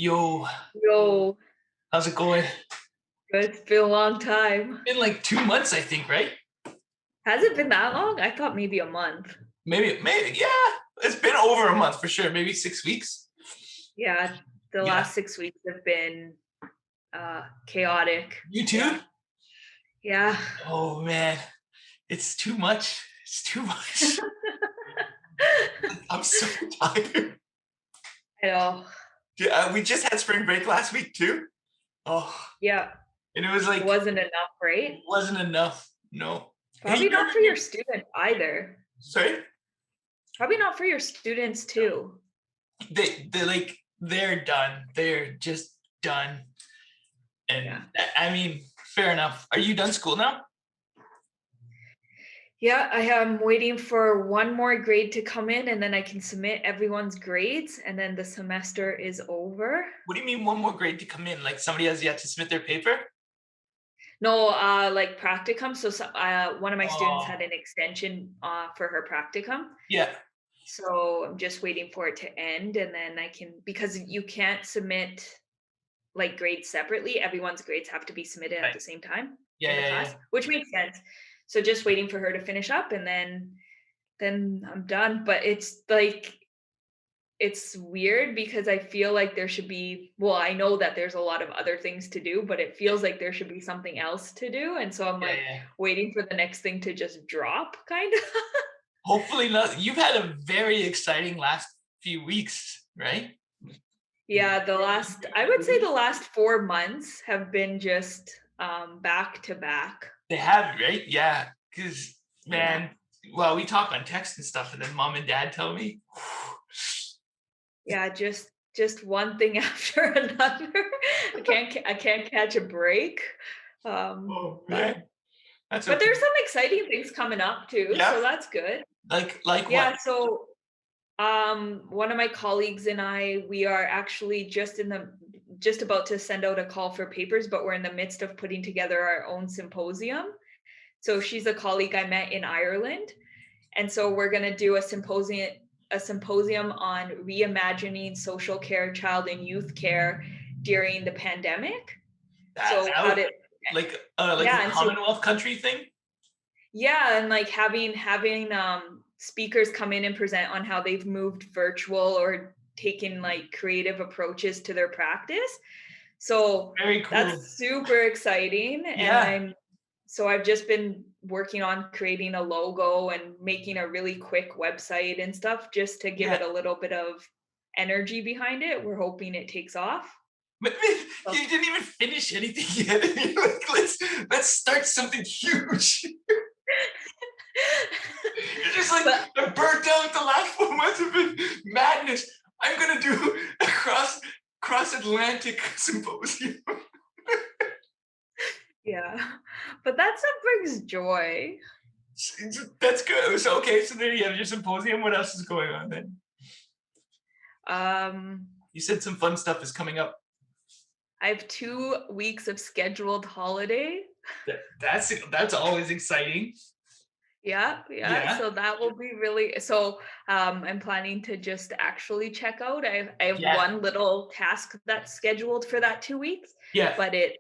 Yo, Yo, how's it going? it's been a long time. Been like 2 months, I think, right? Has it been that long? I thought maybe a month. Maybe, yeah. It's been over a month for sure. Maybe 6 weeks. Yeah, the Yeah. last 6 weeks have been chaotic. You too? Yeah, yeah. Oh man, it's too much. It's too much. I'm so tired. I know. Yeah, we just had spring break last week too. Oh, Yeah, and it was it like wasn't enough, right? it wasn't enough. No. Hey, Probably not for your students either. sorry? Probably not for your students too. They're done. They're just done. Yeah. And I mean, fair enough. Are you done school now? Yeah, I am waiting for one more grade to come in and then I can submit everyone's grades and then the semester is over. What do you mean one more grade to come in? Like somebody has yet to submit their paper? No, like practicum. So one of my students Oh, had an extension for her practicum. yeah. So I'm just waiting for it to end and then I can, because you can't submit like grades separately. Everyone's grades have to be submitted at Right. the same time Yeah, in the yeah, yeah. class, which makes sense. So just waiting for her to finish up and then I'm done. But it's like it's weird because I feel like there should be, well, I know that there's a lot of other things to do, but it Yeah, feels like there should be something else to do. And so I'm yeah, like yeah. waiting for the next thing to just drop, kind of. Hopefully not. You've had a very exciting last few weeks, right? Yeah, I would say the last 4 months have been just back to back. They have, right? Yeah. Because, Yeah. man, well, we talk on text and stuff, and then mom and dad tell me. Yeah, just one thing after another. I can't catch a break. Um, Oh, yeah. man. That's But okay. there's some exciting things coming up too, Yeah. so that's good. Like what? Yeah, so one of my colleagues and I, we are actually just about to send out a call for papers, but we're in the midst of putting together our own symposium. So she's a colleague I met in Ireland, and so we're going to do a symposium on reimagining social care, child and youth care during the pandemic. That's So how out. did Like a yeah, and so Commonwealth country thing? yeah, and like having speakers come in and present on how they've moved virtual or taken like creative approaches to their practice. So Very cool. that's super exciting. And Yeah. I've just been working on creating a logo and making a really quick website and stuff just to give Yeah. it a little bit of energy behind it. We're hoping it takes off. But So, you didn't even finish anything yet. And you're like, let's start something huge. You're just like, but I'm burnt out. The last 4 months have been madness. I'm gonna do a cross Atlantic symposium. yeah, but that stuff brings joy. That's good. So okay, so there you have your symposium. What else is going on then? Um, You said some fun stuff is coming up. I have 2 weeks of scheduled holiday. That's always exciting. Yeah, yeah. Yeah. So that will be really so I'm planning to just actually check out. I have Yeah. one little task that's scheduled for that 2 weeks, Yeah. but it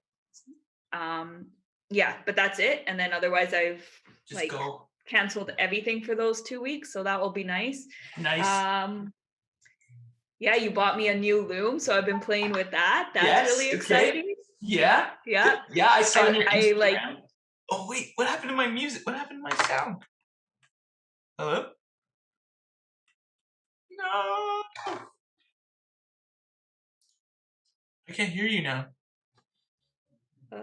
um yeah, but that's it. And then otherwise I've Just like go. canceled everything for those 2 weeks. So that will be nice. Nice. Um yeah, you bought me a new loom, so I've been playing with that. That's Yes. really Okay. exciting. Yeah. Yeah. Yeah. I saw on your I like Instagram. Oh wait, what happened to my music? What happened to my sound? Hello? No. I can't hear you now. uh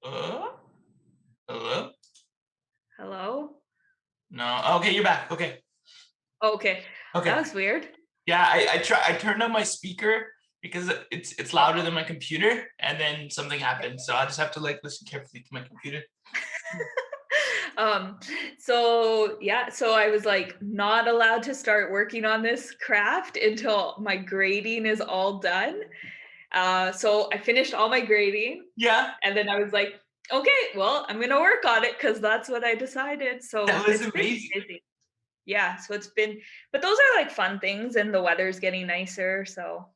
Uh? Hello? hello? No. Okay, you're back. Okay. Okay. That Okay. was weird. Yeah, I turned on my speaker because it's louder than my computer, and then something happened. So I just have to like listen carefully to my computer. um so yeah, so I was like not allowed to start working on this craft until my grading is all done. So I finished all my grading Yeah, and then I was like, okay, well, I'm gonna work on it because that's what I decided. So that was it's been amazing. busy. Yeah, so it's been, but those are like fun things and the weather's getting nicer, so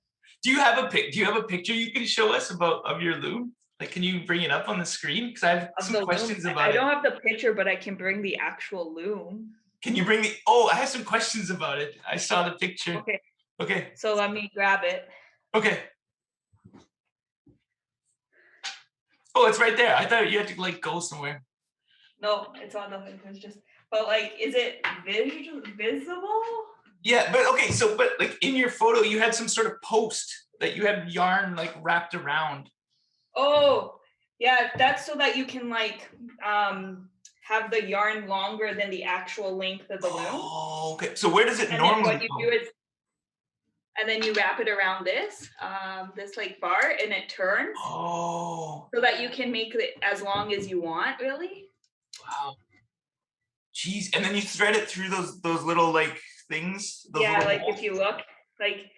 Do you have a picture you can show us of your loom? Like, can you bring it up on the screen? Because I have Of some the loom. questions I about it. don't have the picture, but I can bring the actual loom. Can you bring the? Oh, I have some questions about it. I saw the picture. Okay, Okay. so let me grab it. Okay. Oh, it's right there. I thought you had to like go somewhere. No, it's on the link. It's just, but like, is it visible? Yeah, but okay, so but like in your photo, you had some sort of post that you had yarn like wrapped around. Oh, yeah, that's so that you can like have the yarn longer than the actual length of the loom. Oh, okay. So where does it And normally then what you go? do is, and then you wrap it around this like bar, and it turns Oh, so that you can make it as long as you want, really. wow. Jeez, and then you thread it through those little like things. Those Yeah, little like holes? if you look, like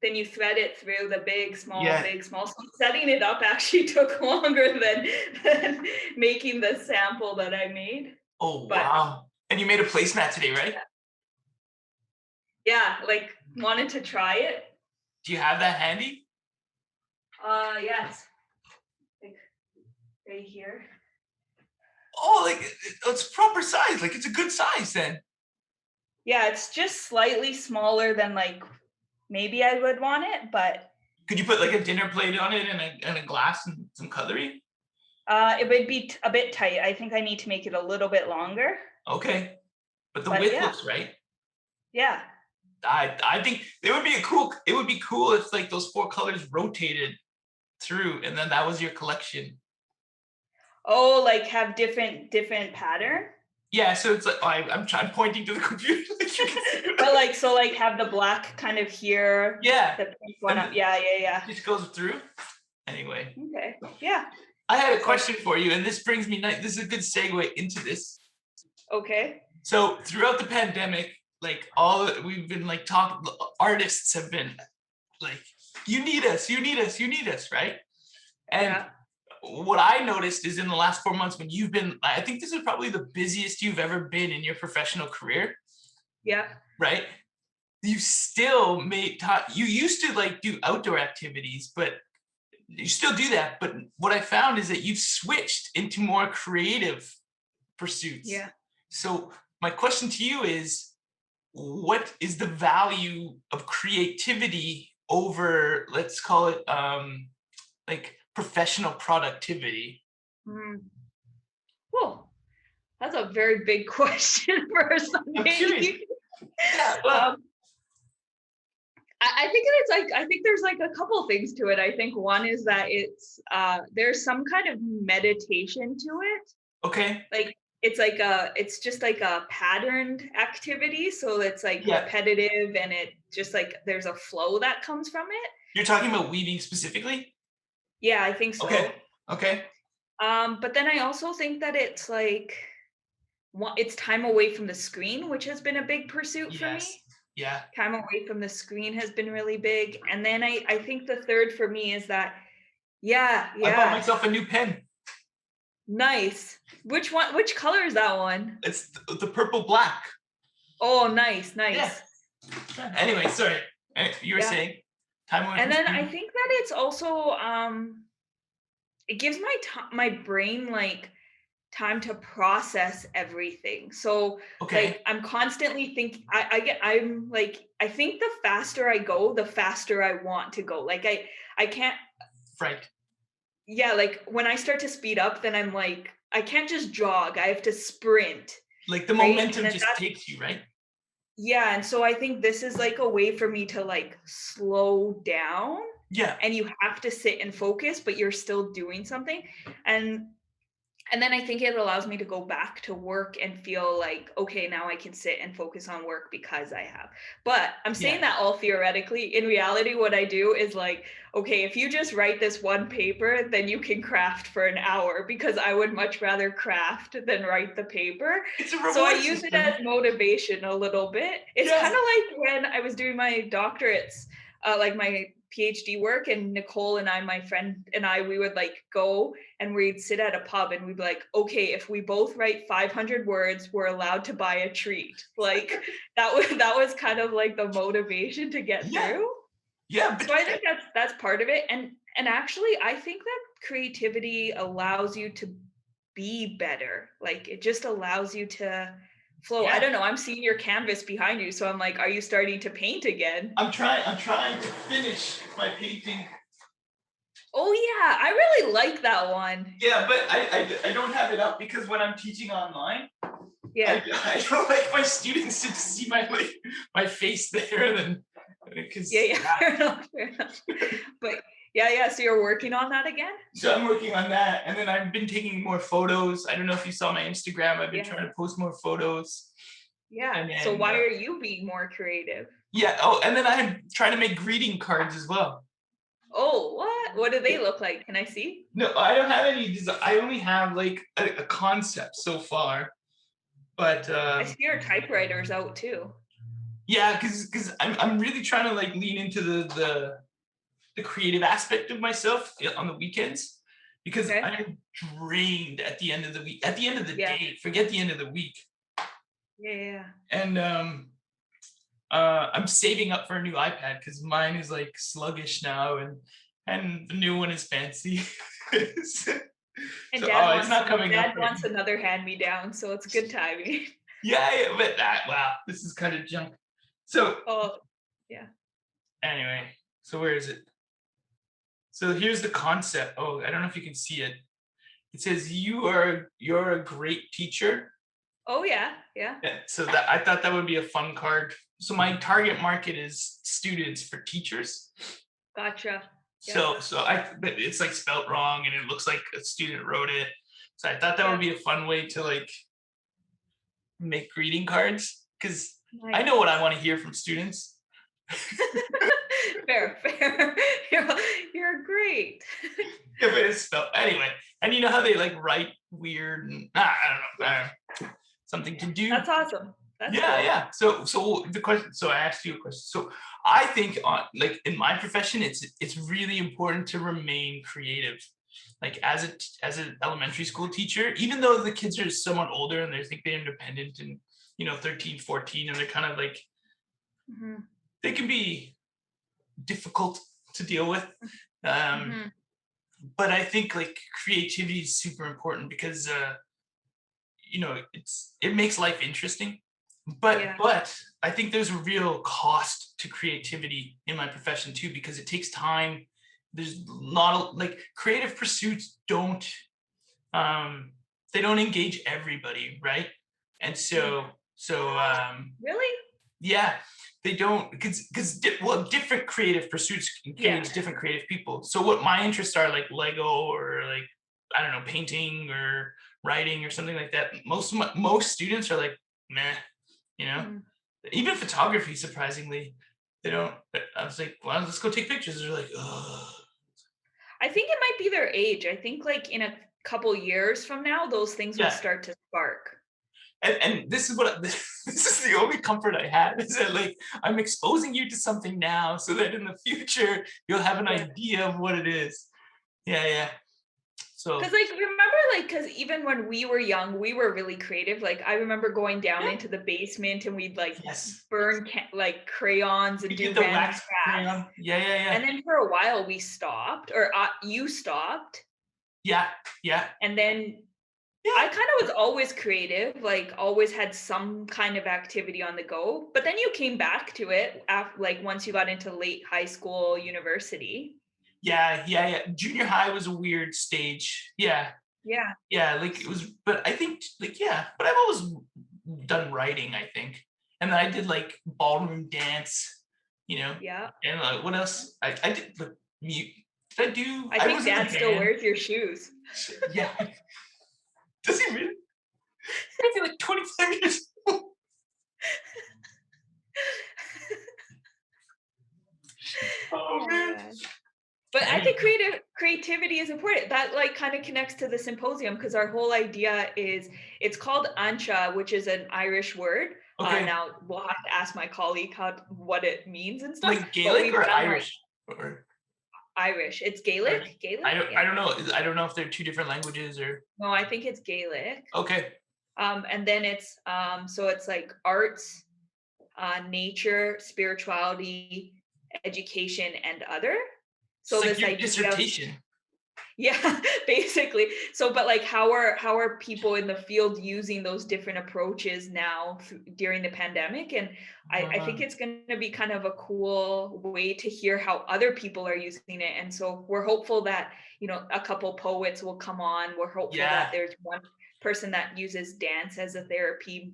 then you thread it through the big, small, Yeah. big, small. So setting it up actually took longer than making the sample that I made. Oh, But wow. And you made a placemat today, right? yeah, like wanted to try it. Do you have that handy? Yes. Like right here. Oh, like it's proper size. Like it's a good size then. Yeah, it's just slightly smaller than like maybe I would want it, but Could you put like a dinner plate on it and a glass and some cutlery? it would be a bit tight. I think I need to make it a little bit longer. Okay. But the But width yeah, looks right. yeah. I think it would be cool if like those 4 colors rotated through and then that was your collection. Oh, like have different pattern. Yeah, so it's like I'm pointing to the computer. Like you can see it. But like so like have the black kind of here. Yeah. The pink one up. Yeah. It just goes through. Anyway, Okay. Yeah. I had a question for you, and this brings me. This is a good segue into this. Okay. So throughout the pandemic, like we've been like talking, artists have been like, you need us, you need us, you need us, right? And Yeah. what I noticed is in the last 4 months when you've been, I think this is probably the busiest you've ever been in your professional career. Yeah. Right? You still you used to like do outdoor activities, but you still do that. But what I found is that you've switched into more creative pursuits. Yeah. So my question to you is, what is the value of creativity over, let's call it like professional productivity? Mm. Well, that's a very big question for I'm somebody. curious. Yeah, well, I think it's like I think there's like a couple things to it. I think one is that it's there's some kind of meditation to it. okay. Like it's just like a patterned activity. So it's like Yeah. repetitive and it just like there's a flow that comes from it. You're talking about weaving specifically? Yeah, I think so. Okay. But then I also think that it's like it's time away from the screen, which has been a big pursuit for me. Yeah. Time away from the screen has been really big. And then I think the third for me is that, I bought myself a new pen. Nice. Which one? Which color is that one? It's the purple black. Oh, nice. Yeah. Anyway, sorry. You were saying time away. And then I think that it's also it gives my brain like time to process everything. So like I'm constantly thinking I'm like I think the faster I go, the faster I want to go. Like I can't. Right. Yeah, like when I start to speed up, then I'm like I can't just jog. I have to sprint. Like the momentum just takes you, right? Yeah, and so I think this is like a way for me to like slow down. Yeah. And you have to sit and focus, but you're still doing something. And then I think it allows me to go back to work and feel like, okay, now I can sit and focus on work because I have. But I'm saying that all theoretically. In reality, what I do is like, okay, if you just write this one paper, then you can craft for an hour because I would much rather craft than write the paper. So I use it as motivation a little bit. It's kind of like when I was doing my doctorates, like my PhD work, and Nicole and I, my friend and I, we would like go and we'd sit at a pub and we'd be like, okay, if we both write 500 words, we're allowed to buy a treat. Like that was kind of like the motivation to get through. Yeah, but So I think that's part of it, and actually, I think that creativity allows you to be better. Like, it just allows you to flow. I yeah, don't know, I'm seeing your canvas behind you, so I'm like, are you starting to paint again? I'm trying to finish my painting. Oh, yeah, I really like that one. Yeah, but I don't have it up because when I'm teaching online, I, Yeah. I don't like my students to see my face there, then Yeah, because yeah, yeah. fair enough, fair enough. But yeah, yeah, so you're working on that again? So I'm working on that, and then I've been taking more photos. I don't know if you saw my Instagram. I've been Yeah, trying to post more photos, yeah. and So then why are you being more creative? yeah. Oh, and then I'm trying to make greeting cards as well. Oh, what? What do they look like? Can I see? No, I don't have any design. I only have like a concept so far, but I see your typewriters out too. yeah, because I'm really trying to like lean into the creative aspect of myself on the weekends because Okay. I'm drained at the end of the week. At the end of the Yeah. day, forget the end of the week. Yeah, yeah, yeah. And I'm saving up for a new iPad because mine is like sluggish now, and the new one is fancy. And So oh, it's not coming up dad right wants now. another hand-me-down, so it's good timing. Yeah, yeah, but that wow, this is kind of junk. So Oh, yeah. anyway, so where is it? So here's the concept. Oh, I don't know if you can see it. It says you're a great teacher. Oh, yeah, yeah. Yeah, so that I thought that would be a fun card. So my target market is students for teachers. Gotcha. Yeah, So but it's like spelt wrong and it looks like a student wrote it. So I thought that would yeah. be a fun way to like make greeting cards because I Nice. know what I want to hear from students. Fair, fair. You're you're great. Yeah, but it's spelled anyway. And you know how they like write weird and I don't know, something to do. That's awesome. That's Yeah, cool. yeah. So the question. So I asked you a question. So I think on like in my profession, it's really important to remain creative. Like as an elementary school teacher, even though the kids are somewhat older and they think they're independent and 13, 14, and they're kind of like Mhm, they can be difficult to deal with. Um, mhm. but I think like creativity is super important because it makes life interesting. but Yeah, but I think there's a real cost to creativity in my profession too because it takes time. There's not like creative pursuits don't um they don't engage everybody, right? And yeah. What? Really? yeah, they don't because well, different creative pursuits Yeah. engage different creative people. So what my interests are like Lego or like I don't know, painting or writing or something like that. Most students are like meh, you know. Mhm. Even photography, surprisingly, they don't. I was like, well, let's go take pictures. They're like, ugh. I think it might be their age. I think, like, in a couple years from now, those things will Yeah. start to spark. And this is what this is the only comfort I have is that like I'm exposing you to something now so that in the future you'll have an Yeah. idea of what it is. Yeah, yeah. So 'Cause, like, remember, like, cause even when we were young, we were really creative. Like, I remember going down yeah, into the basement and we'd, like, yes. burn like, crayons and We do did the random wax crafts. crayon. Yeah, yeah, yeah. And then for a while we stopped, or, you stopped, Yeah, yeah, and then yeah. I kinda was always creative, like, always had some kind of activity on the go, but then you came back to it like, once you got into late high school, university. Yeah, yeah, yeah. Junior high was a weird stage. Yeah, Yeah. yeah, like it was, but I think like yeah, but I've always done writing, I think. And then I did like ballroom dance, you know, Yeah. and what else? I did like mute. Did I do? I I think was in the dad still band. wears your shoes. Yeah. Does he really? I feel like 25 years old. Oh Oh, man. man. But I Anyway, think creativity is important. That, like, kinda connects to the symposium because our whole idea is it's called "ancha," which is an Irish word. okay. Now we'll have to ask my colleague what it means and stuff, Like but Gaelic we've or done, like, Irish? Or Irish. It's Irish? Gaelic? Gaelic? I Yeah. don't know. I don't know if they're two different languages or No, I think it's Gaelic. okay. And then so it's like arts, nature, spirituality, education and other. It's So like this your idea of, dissertation. yeah, basically. So, but like, how are people in the field using those different approaches now during the pandemic? And I think Uh, it's going to be kind of a cool way to hear how other people are using it. And so we're hopeful that, a couple poets will come on. We're hopeful that yeah. there's one person that uses dance as a therapy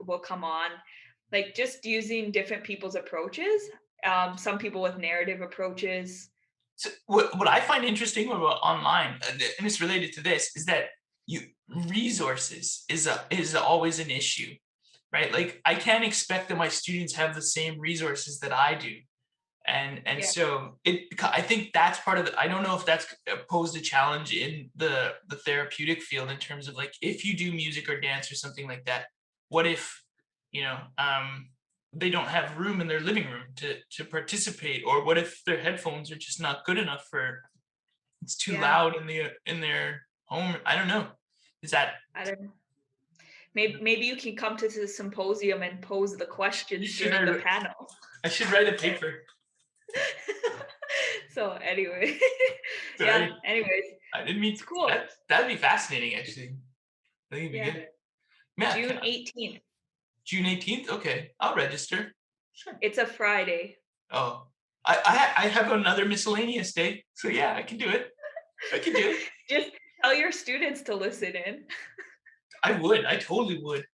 will come on. Like just using different people's approaches. Some people with narrative approaches. So what I find interesting about online, and it's related to this, is that you resources is always an issue, right? Like I can't expect that my students have the same resources that I do. And Yeah, so I think that's part of it. I don't know if that's posed a challenge in the therapeutic field in terms of like if you do music or dance or something like that, what if you know they don't have room in their living room to participate, or what if their headphones are just not good enough for it's too yeah. loud in their home. I don't know. Is that I don't know. Maybe you can come to the symposium and pose the questions should during the panel. I should write a paper. So anyway, yeah. Sorry, Anyways, I didn't mean it's cool. that'd be fascinating actually. I think it'd be Yeah, good. Yeah, June 18th. June 18th? Okay, I'll register. Sure. It's a Friday. Oh, I have another miscellaneous day, so yeah, I can do it. I can do it. Just tell your students to listen in. I would. I totally would.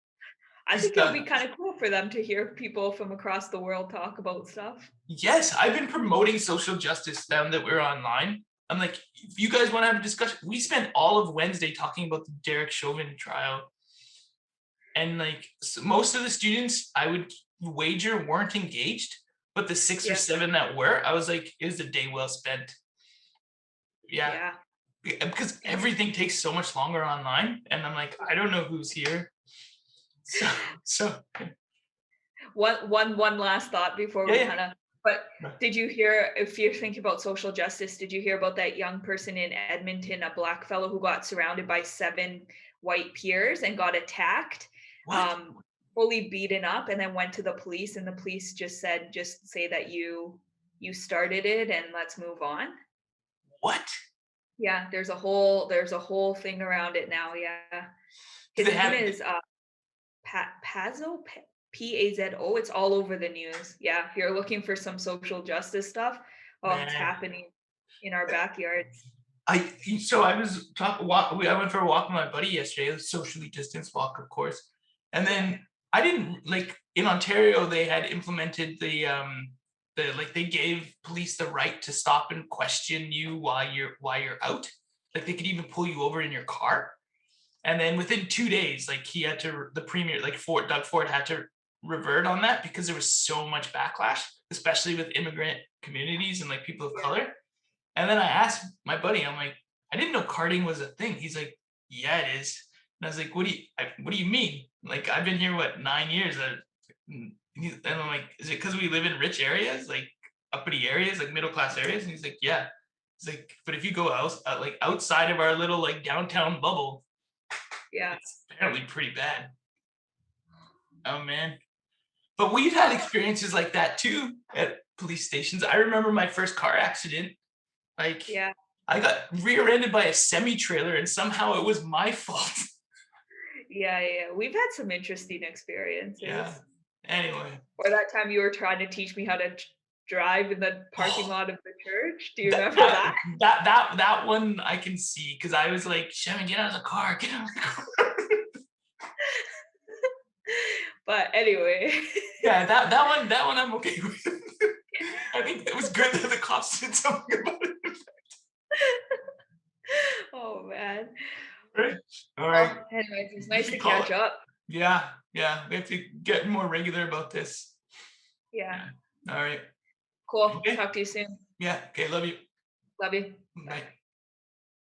I 'Cause, think it'll be kind of cool for them to hear people from across the world talk about stuff. yes, I've been promoting social justice now that we're online. I'm like, if you guys want to have a discussion, we spent all of Wednesday talking about the Derek Chauvin trial, and like most of the students, I would wager weren't engaged, but the six or Yeah, seven that were, I was like, it was a day well spent. Yeah, yeah. because everything takes so much longer online, and I'm like, I don't know who's here. So so One last thought before we yeah, kind of. But yeah. did you hear? If you're thinking about social justice, did you hear about that young person in Edmonton, a black fellow who got surrounded by 7 white peers and got attacked, What? um, fully beaten up, and then went to the police, and the police just said, "Just say that you started it, and let's move on." What? Yeah, there's a whole thing around it now. Yeah, Do his they name have is Pazo, Pazo. It's all over the news. Yeah, if you're looking for some social justice stuff, oh, it's man? happening in our backyards. I so I was talking walk. I went for a walk with my buddy yesterday. It was socially distanced walk, of course. And Yeah, then I didn't like in Ontario. They had implemented the like they gave police the right to stop and question you while you're out. Like they could even pull you over in your car. And then within 2 days, like he had to the premier like Doug Ford had to revert on that because there was so much backlash, especially with immigrant communities and like people of yeah, color. And then I asked my buddy, I'm like, I didn't know carding was a thing. He's like, yeah, it is. And I was like, what do you mean? Like, I've been here, what, 9 years? And I'm like, is it because we live in rich areas, like uppity areas, like middle class areas? And he's like, yeah. He's like, but if you go out, like outside of our little like downtown bubble, yeah. it's apparently pretty bad. Oh man. But we've had experiences like that too at police stations. I remember my first car accident. Like Yeah, I got rear-ended by a semi-trailer and somehow it was my fault. yeah, yeah. We've had some interesting Yeah. experiences. Anyway. Or that time you were trying to teach me how to drive in the parking Oh, lot of the church. Do you that remember that that? that one I can see because I was like, Shemine, get out of the car, get out of the car. But anyway, Yeah, that one I'm okay with. I think it was good that the cops did something about it. oh man. Right. All right. Well, anyways, it's We nice should to call catch it. up. Yeah, yeah. We have to get more regular about this. Yeah. Yeah. All right. Cool. Okay. Talk to you soon. Yeah. Okay. Love you. Love you. Bye. Bye.